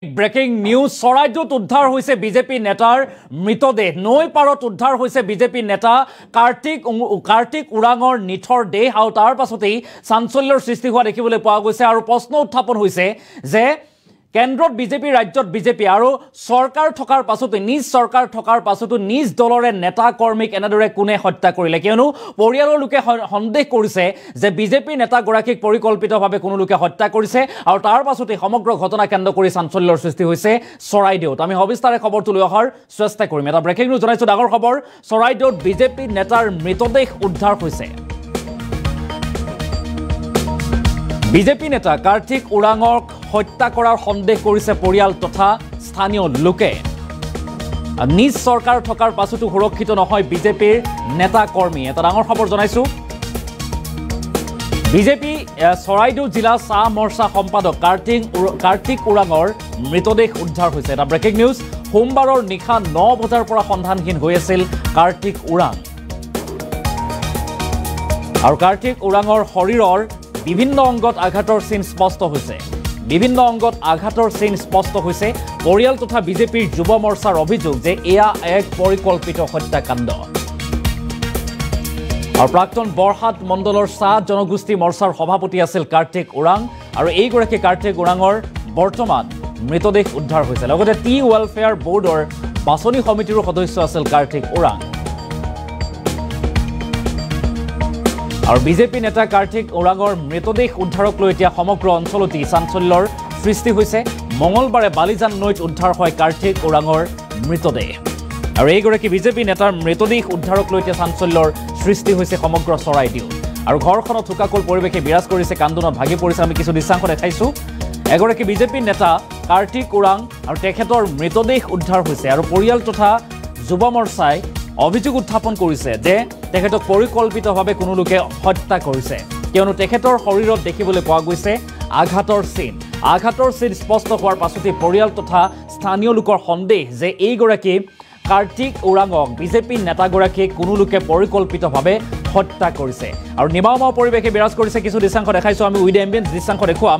breaking news চৰাইদেউত উদ্ধাৰ হৈছে বিজেপি নেতাৰ মৃতদেহ নৈ পাৰত উদ্ধাৰ হৈছে বিজেপি নেতা কাৰ্তিক উৰাঙৰ নিথৰ দেহ আৰু তাৰ পাছতেই চাঞ্চল্যৰ সৃষ্টি হোৱা দেখিবলৈ পোৱা গৈছে আৰু প্ৰশ্ন উত্থাপন হৈছে যে কেন্দ্ৰত বিজেপি ৰাজ্যত বিজেপি আৰু চৰকাৰ থকাৰ পাছতে নিজ চৰকাৰ থকাৰ পাছতো নিজ দলৰে নেতা কৰ্মীক এনেদৰে কোনে হত্যা কৰিলে কিয়নো পৰিয়ালৰ লোকে সন্দেহ কৰিছে যে বিজেপি নেতা গৰাকীক পৰিকল্পিতভাৱে কোনো লোকে হত্যা কৰিছে আৰু তাৰ পাছতে সমগ্ৰ ঘটনা কেন্দ্ৰ কৰি চাঞ্চল্যৰ সৃষ্টি হৈছে চৰাইদেউত আমি সবিস্তাৰে খবৰটো লৈ অহাৰ চেষ্টা কৰিম এটা ব্ৰেকিং নিউজ জনাইছো ডাঙৰ খবৰ চৰাইদেউত বিজেপি নেতাৰ মৃতদেহ উদ্ধাৰ হৈছে বিজেপি নেতা কাৰ্তিক উৰাঙক হত্যা কৰাৰ সন্দেহ কৰিছে পৰিয়াল তথা স্থানীয় লোকে নিজ চৰকাৰ থকাৰ পাছতো সুৰক্ষিত নহয় বিজেপিৰ নেতা কৰ্মী এটা ডাঙৰ খবৰ জনাইছো বিজেপি চৰাইদেউ জিলা চাহ মৰ্চা সম্পাদক কাৰ্তিক উৰাঙৰ মৃতদেহ উদ্ধাৰ হৈছে এটা ব্ৰেকিং নিউজ সোমবাৰৰ নিশা 9 বজাৰ পৰা সন্ধানহীন হৈ আছিল কাৰ্তিক উৰাং আৰু কাৰ্তিক উৰাঙৰ শৰীৰৰ বিভিন্ন অংগত আঘাতৰ চিন স্পষ্ট হৈছে পৰিয়াল তথা বিজেপিৰ যুৱ মৰ্চাৰ অভিযোগ যে এয়া এক পৰিকল্পিত হত্যাকাণ্ড আৰু প্ৰাক্তন বৰহাট মণ্ডলৰ চাহ জনগোষ্ঠী মৰ্চাৰ সভাপতি আছিল কাৰ্তিক উৰাং আৰু এইগৰাকী কাৰ্তিক উৰাঙৰ বৰ্তমান মৃতদেহ উদ্ধাৰ হৈছে লগতে টি ৱেলফেয়াৰ বোৰ্ডৰ বাছনি সমিতিৰ সদস্য আছিল কাৰ্তিক উৰাং আৰু বিজেপি নেতা কাৰ্তিক উৰাঙৰ মৃতদেহ উদ্ধাৰক লৈ এতিয়া সমগ্ৰ অঞ্চলতে চাঞ্চল্যৰ সৃষ্টি হৈছে মঙলবাৰে বালিজান নৈত উদ্ধাৰ হয় কাৰ্তিক উৰাঙৰ মৃতদেহ আৰু এইগৰাকী বিজেপি নেতাৰ মৃতদেহ উদ্ধাৰক লৈ এতিয়া চাঞ্চল্যৰ সৃষ্টি হৈছে সমগ্ৰ চৰাইদেউ আৰু ঘৰখনত থোকাকুল পৰিৱেশে বিৰাজ কৰিছে কান্দোনত ভাগি পৰিছে আমি কিছু দৃশ্যাংশ দেখাইছো এগৰাকী বিজেপি নেতা কাৰ্তিক উৰাং আৰু তেখেতৰ মৃতদেহ উদ্ধাৰ হৈছে আৰু পৰিয়াল তথা যুৱ মৰ্চাই অভিযোগ উত্থাপন কৰিছে যে তেখেতক পৰিকল্পিতভাৱে কোনো লোকে হত্যা কৰিছে কিয়নো তেখেতৰ শৰীৰত দেখিবলৈ পোৱা গৈছে আঘাতৰ চিন স্পষ্ট হোৱাৰ পাছতে পৰিয়াল তথা স্থানীয় লোকৰ সন্দেহ যে এইগৰাকী কাৰ্তিক উৰাঙক বিজেপি নেতাগৰাকীয়ে কোনো লোকে পৰিকল্পিতভাৱে হত্যা কৰিছে আৰু নিমাওমাও পৰিৱেশে বিৰাজ কৰিছে কিছু দৃশ্যাংশ দেখাইছো আমি উইথ এম্বিয়েন্স দৃশ্যাংশ দেখুৱাম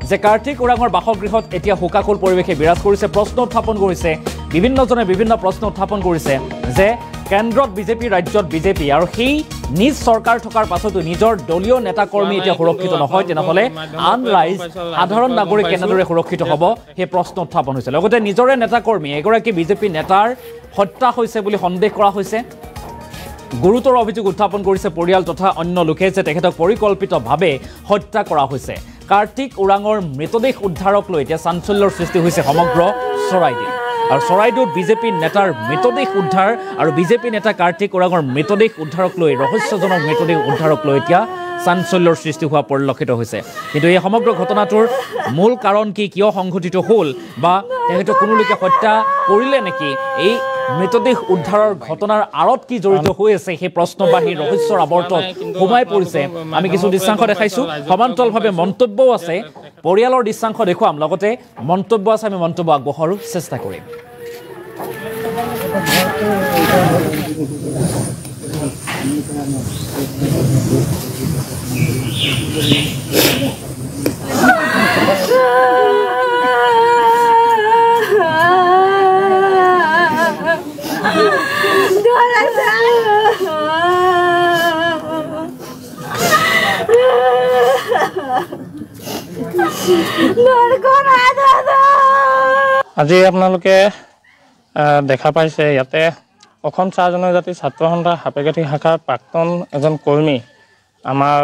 যে কাৰ্তিক উৰাঙৰ বাসগৃহত এতিয়া হুকাকুল পৰিৱেশে বিৰাজ কৰিছে প্ৰশ্ন উত্থাপন কৰিছে বিভিন্নজনে বিভিন্ন প্ৰশ্ন উত্থাপন কৰিছে যে কেন্দ্ৰত বিজেপি ৰাজ্যত বিজেপি আৰু সেই নিজ চৰকাৰ থকাৰ পাছতো নিজৰ দলীয় নেতা কৰ্মী এতিয়া সুৰক্ষিত নহয় তেনেহলে আন ৰাইজ সাধাৰণ নাগৰিক কেনেদৰে সুৰক্ষিত হ'ব সেই প্ৰশ্ন উত্থাপন হৈছে লগতে নিজৰে নেতা কৰ্মী এগৰাকী বিজেপি নেতাৰ হত্যা হৈছে বুলি সন্দেহ কৰা হৈছে গুৰুতৰ অভিযোগ উত্থাপন কৰিছে পৰিয়াল তথা অন্য লোকে যে তেখেতক পৰিকল্পিতভাৱে হত্যা কৰা হৈছে কাৰ্তিক উৰাঙৰ মৃতদেহ উদ্ধাৰক লৈ এতিয়া চাঞ্চল্যৰ সৃষ্টি হৈছে সমগ্ৰ চৰাইদেউ আৰু চৰাইদেউত বিজেপি নেতাৰ মৃতদেহ উদ্ধাৰ আৰু বিজেপি নেতা কাৰ্তিক উৰাঙৰ মৃতদেহ উদ্ধাৰক লৈ ৰহস্যজনক মৃতদেহ উদ্ধাৰক লৈ এতিয়া চাঞ্চল্যৰ সৃষ্টি হোৱা পৰিলক্ষিত হৈছে কিন্তু এই সমগ্ৰ ঘটনাটোৰ মূল কাৰণ কি কিয় সংঘটিত হ'ল বা তেখেতক কোনো লোকে হত্যা কৰিলে নেকি এই মৃতদেহ উদ্ধাৰৰ ঘটনাৰ আঁৰত কি জড়িত হৈ আছে সেই প্ৰশ্ন বা সেই ৰহস্যৰ আৱৰ্তত সোমাই পৰিছে আমি কিছু দৃশ্যাংশ দেখাইছো সমান্তৰালভাৱে মন্তব্যও আছে পৰিয়ালৰ দৃশ্যাংশ দেখুৱাম লগতে মন্তব্য আছে আমি মন্তব্য আগবঢ়াৰো চেষ্টা কৰিম আজি আপোনালোকে দেখা পাইছে ইয়াতে অসম চাহ জনজাতি ছাত্ৰ সন্থা সাপেকাঠি শাখাৰ প্ৰাক্তন এজন কৰ্মী আমাৰ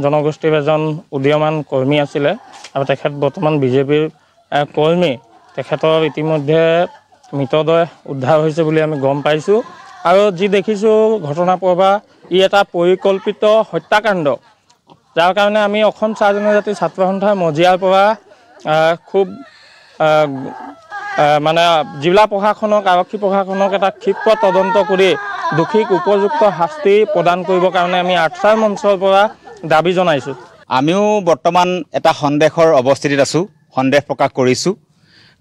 জনগোষ্ঠীৰ এজন উদীয়মান কৰ্মী আছিলে আৰু তেখেত বৰ্তমান বিজেপিৰ কৰ্মী তেখেতৰ ইতিমধ্যে মৃতদেহ উদ্ধাৰ হৈছে বুলি আমি গম পাইছোঁ আৰু যি দেখিছোঁ ঘটনা প্ৰবাহ ই এটা পৰিকল্পিত হত্যাকাণ্ড যাৰ কাৰণে আমি অসম চাহ জনজাতি ছাত্ৰ সন্থাৰ মজিয়াৰ পৰা খুব মানে জিলা প্ৰশাসনক আৰক্ষী প্ৰশাসনক এটা ক্ষীপ্ৰ তদন্ত কৰি দোষীক উপযুক্ত শাস্তি প্ৰদান কৰিবৰ কাৰণে আমি আৰ্চাৰ মঞ্চৰ পৰা দাবী জনাইছোঁ আমিও বৰ্তমান এটা সন্দেহৰ অৱস্থিতিত আছোঁ সন্দেহ প্ৰকাশ কৰিছোঁ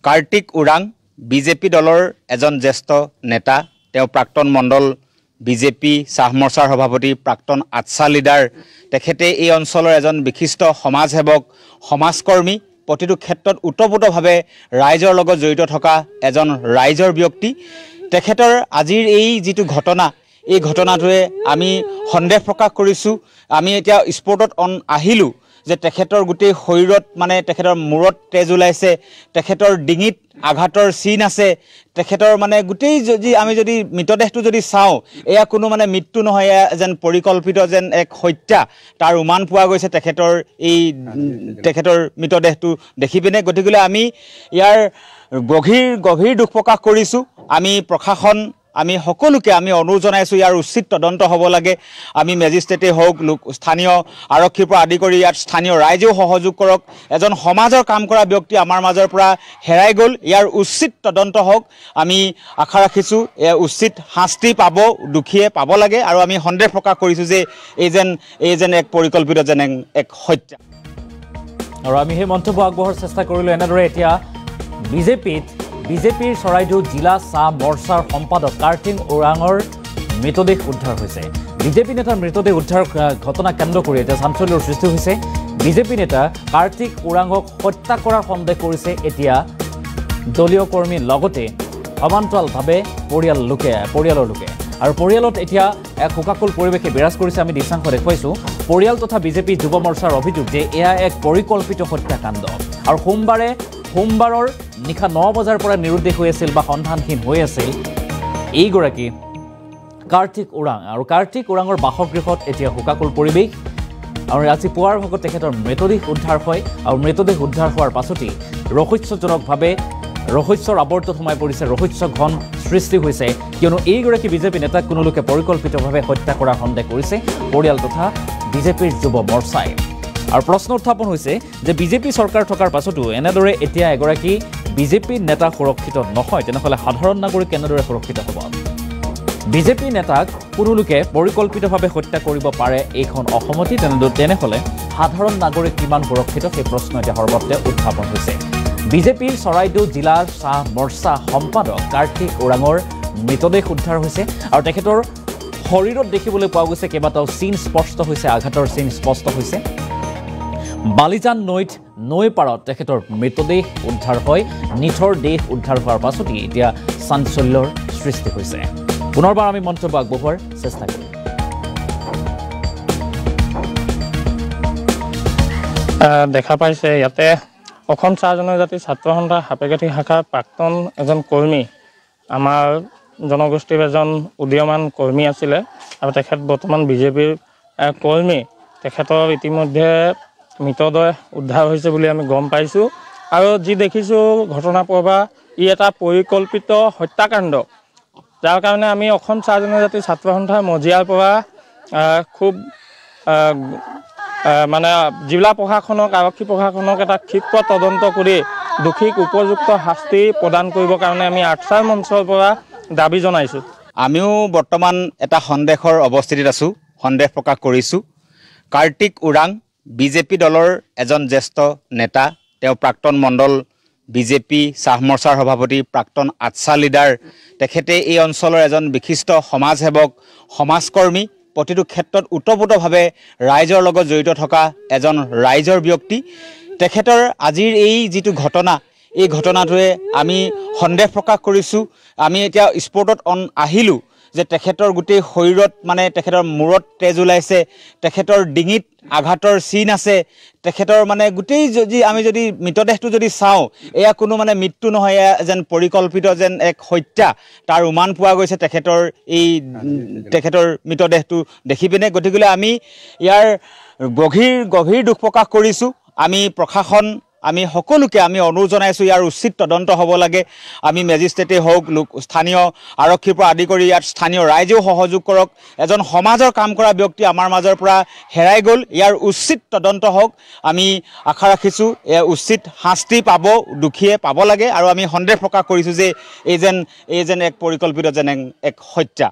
কাৰ্তিক উৰাং বিজেপি দলৰ এজন জ্যেষ্ঠ নেতা তেওঁ প্ৰাক্তন মণ্ডল বিজেপি চাহ মৰ্চাৰ সভাপতি প্ৰাক্তন আটছা লিডাৰ তেখেতে এই অঞ্চলৰ এজন বিশিষ্ট সমাজসেৱক সমাজকৰ্মী প্ৰতিটো ক্ষেত্ৰত ওতপ্ৰোতভাৱে ৰাইজৰ লগত জড়িত থকা এজন ৰাইজৰ ব্যক্তি তেখেতৰ আজিৰ এই যিটো ঘটনা এই ঘটনাটোৱে আমি সন্দেহ প্ৰকাশ কৰিছোঁ আমি এতিয়া স্পৰ্টত আহিলোঁ যে তেখেতৰ গোটেই শৰীৰত মানে তেখেতৰ মূৰত তেজ ওলাইছে তেখেতৰ ডিঙিত আঘাতৰ চিন আছে তেখেতৰ মানে গোটেই যদি আমি যদি মৃতদেহটো যদি চাওঁ এয়া কোনো মানে মৃত্যু নহয় যেন পৰিকল্পিত যেন এক হত্যা তাৰ উমান পোৱা গৈছে তেখেতৰ এই তেখেতৰ মৃতদেহটো দেখি পিনে গতিকে আমি ইয়াৰ গভীৰ দুখ প্ৰকাশ কৰিছোঁ আমি প্ৰশাসন আমি সকলোকে আমি অনুৰোধ জনাইছোঁ ইয়াৰ উচিত তদন্ত হ'ব লাগে আমি মেজিষ্ট্ৰেটেই হওক স্থানীয় আৰক্ষীৰ পৰা আদি কৰি ইয়াত স্থানীয় ৰাইজেও সহযোগ কৰক এজন সমাজৰ কাম কৰা ব্যক্তি আমাৰ মাজৰ পৰা হেৰাই গ'ল ইয়াৰ উচিত তদন্ত হওক আমি আশা ৰাখিছোঁ উচিত শাস্তি পাব দুখীয়ে পাব লাগে আৰু আমি সন্দেহ প্ৰকাশ কৰিছোঁ যে এই যেন এক পৰিকল্পিত যেন এক হত্যা আৰু আমি সেই মন্তব্য আগবঢ়াৰ চেষ্টা কৰিলোঁ এনেদৰে এতিয়া বিজেপিৰ চৰাইদেউ জিলা চাহ মৰ্চাৰ সম্পাদক কাৰ্তিক ওৰাঙৰ মৃতদেহ উদ্ধাৰ হৈছে বিজেপি নেতাৰ মৃতদেহ উদ্ধাৰ ঘটনা কেন্দ্ৰ কৰি এতিয়া চাঞ্চল্যৰ সৃষ্টি হৈছে বিজেপি নেতা কাৰ্তিক ওৰাঙক হত্যা কৰাৰ সন্দেহ কৰিছে এতিয়া দলীয় কৰ্মীৰ লগতে সমান্তৰালভাৱে পৰিয়ালৰ লোকে আৰু পৰিয়ালত এতিয়া এক শোকাকুল পৰিৱেশে বিৰাজ কৰিছে আমি দৃশ্যাংশ দেখুৱাইছোঁ পৰিয়াল তথা বিজেপি যুৱ মৰ্চাৰ অভিযোগ যে এয়া এক পৰিকল্পিত হত্যাকাণ্ড আৰু সোমবাৰৰ নিশা 9 বজাৰ পৰা নিৰুদ্দেশ হৈ আছিল বা সন্ধানহীন হৈ আছিল এইগৰাকী কাৰ্তিক ওৰাং আৰু কাৰ্তিক ওৰাঙৰ বাসগৃহত এতিয়া শোকাকুল পৰিৱেশ আৰু আজি পুৱাৰ ভাগত তেখেতৰ মৃতদেহ উদ্ধাৰ হয় আৰু মৃতদেহ উদ্ধাৰ হোৱাৰ পাছতেই ৰহস্যজনকভাৱে ৰহস্যৰ আৱৰ্তত সোমাই পৰিছে ৰহস্য ঘন সৃষ্টি হৈছে কিয়নো এইগৰাকী বিজেপি নেতাক কোনো লোকে পৰিকল্পিতভাৱে হত্যা কৰাৰ সন্দেহ কৰিছে পৰিয়াল তথা বিজেপিৰ যুৱ মৰ্চাই আৰু প্ৰশ্ন উত্থাপন হৈছে যে বিজেপি চৰকাৰ থকাৰ পাছতো এনেদৰে এতিয়া এগৰাকী বিজেপি নেতা সুৰক্ষিত নহয় তেনেহ'লে সাধাৰণ নাগৰিক কেনেদৰে সুৰক্ষিত হ'ব বিজেপি নেতাক কোনো লোকে পৰিকল্পিতভাৱে হত্যা কৰিব পাৰে এইখন অসমতি তেনেহ'লে সাধাৰণ নাগৰিক কিমান সুৰক্ষিত সেই প্ৰশ্ন এতিয়া সৰ্বত্ৰে উত্থাপন হৈছে বিজেপিৰ চৰাইদেউ জিলাৰ চাহ মৰ্চা সম্পাদক কাৰ্তিক ওৰাঙৰ মৃতদেহ উদ্ধাৰ হৈছে আৰু তেখেতৰ শৰীৰত দেখিবলৈ পোৱা গৈছে কেইবাটাও চিন স্পষ্ট হৈছে আঘাতৰ চিন স্পষ্ট হৈছে বালিজান নৈ পাৰত তেখেতৰ মৃতদেহ উদ্ধাৰ হয় নিথৰ দেহ উদ্ধাৰ হোৱাৰ পাছতেই এতিয়া চাঞ্চল্যৰ সৃষ্টি হৈছে পুনৰবাৰ আমি মন্তব্য আগবঢ়োৱাৰ চেষ্টা কৰিম দেখা পাইছে ইয়াতে অসম চাহ জনজাতি ছাত্ৰ সন্থা সাপেকাঠি শাখাৰ প্ৰাক্তন এজন কৰ্মী আমাৰ জনগোষ্ঠীৰ এজন উদীয়মান কৰ্মী আছিলে আৰু তেখেত বৰ্তমান বিজেপিৰ কৰ্মী তেখেতৰ ইতিমধ্যে মৃতদেহ উদ্ধাৰ হৈছে বুলি আমি গম পাইছোঁ আৰু যি দেখিছোঁ ঘটনা প্ৰবাহ ই এটা পৰিকল্পিত হত্যাকাণ্ড যাৰ কাৰণে আমি অসম চাহ জনজাতি ছাত্ৰ সন্থাৰ মজিয়াৰ পৰা খুব মানে জিলা প্ৰশাসনক আৰক্ষী প্ৰশাসনক এটা ক্ষীপ্ৰ তদন্ত কৰি দোষীক উপযুক্ত শাস্তি প্ৰদান কৰিবৰ কাৰণে আমি আৰ্চাৰ মঞ্চৰ পৰা দাবী জনাইছোঁ আমিও বৰ্তমান এটা সন্দেহৰ অৱস্থিতিত আছোঁ সন্দেহ প্ৰকাশ কৰিছোঁ কাৰ্তিক ওৰাং বিজেপি দলৰ এজন জ্যেষ্ঠ নেতা তেওঁ প্ৰাক্তন মণ্ডল বিজেপি চাহ মৰ্চাৰ সভাপতি প্ৰাক্তন আচ্ছা লিডাৰ তেখেতে এই অঞ্চলৰ এজন বিশিষ্ট সমাজসেৱক সমাজকৰ্মী প্ৰতিটো ক্ষেত্ৰত ওতপ্ৰোতভাৱে ৰাইজৰ লগত জড়িত থকা এজন ৰাইজৰ ব্যক্তি তেখেতৰ আজিৰ এই যিটো ঘটনা এই ঘটনাটোৱে আমি সন্দেহ প্ৰকাশ কৰিছোঁ আমি এতিয়া স্পৰ্টত আহিলোঁ যে তেখেতৰ গোটেই শৰীৰত মানে তেখেতৰ মূৰত তেজ ওলাইছে তেখেতৰ ডিঙিত আঘাতৰ চিন আছে তেখেতৰ মানে গোটেই যদি আমি যদি মৃতদেহটো যদি চাওঁ এয়া কোনো মানে মৃত্যু নহয় যেন পৰিকল্পিত যেন এক হত্যা তাৰ উমান পোৱা গৈছে তেখেতৰ মৃতদেহটো দেখি পিনে গতিকে আমি ইয়াৰ গভীৰ দুখ প্ৰকাশ কৰিছোঁ আমি প্ৰশাসন আমি সকলোকে আমি অনুৰোধ জনাইছোঁ ইয়াৰ উচিত তদন্ত হ'ব লাগে আমি মেজিষ্ট্ৰেটেই হওক স্থানীয় আৰক্ষীৰ পৰা আদি কৰি ইয়াত স্থানীয় ৰাইজেও সহযোগ কৰক এজন সমাজৰ কাম কৰা ব্যক্তি আমাৰ মাজৰ পৰা হেৰাই গ'ল ইয়াৰ উচিত তদন্ত হওক আমি আশা ৰাখিছোঁ উচিত শাস্তি পাব দুখীয়ে পাব লাগে আৰু আমি সন্দেহ প্ৰকাশ কৰিছোঁ যে এই যেন এক পৰিকল্পিত যেন এক হত্যা